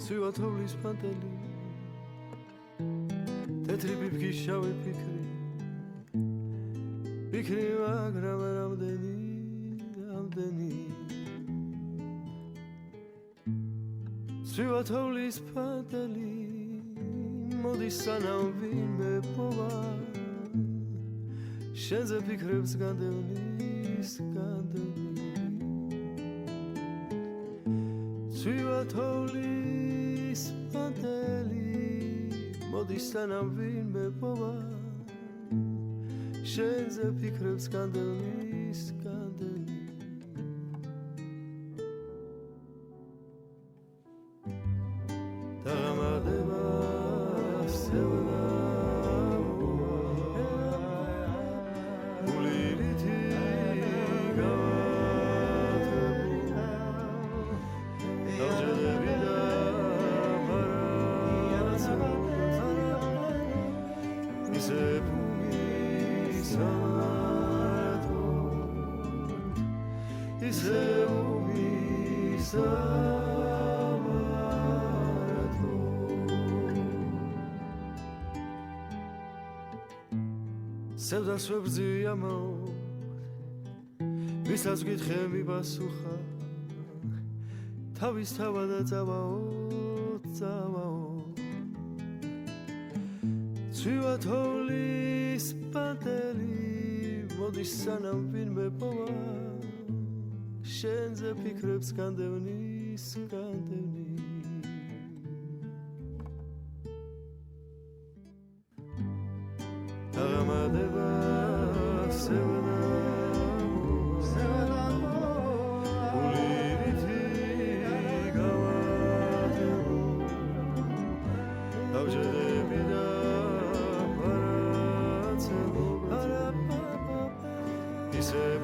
ცვივა თოვლის ფანტელი თეთრი ბიბკის შავი ფიქრი მაგრამ რამდენი ცვივა თოვლის ფანტელი მოდის სანამ ვინმე პოვა შენზე ფიქრებს განდევნის ცვივა თოვლის ფანტელი მოდის სანამ ვინმე პოვა შენზე ფიქრებს განდევნის დაღამარდება სევდა გულირითი გავათებულ დავჯერები და ისე ისე სევდას ვებრძვია ვისაც გითხე მიპასუხა თავის თავა და წავაო ცვივა თოვლის ფანტელი მოდის სანამ ვინმე პოვა შენზე ფიქრებს განდევნის დაღამარდება სევდა გულირითი გავათებულ დავჯერები და ისე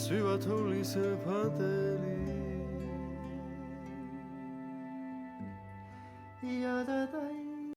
ცვივა თოვლის ფანტელი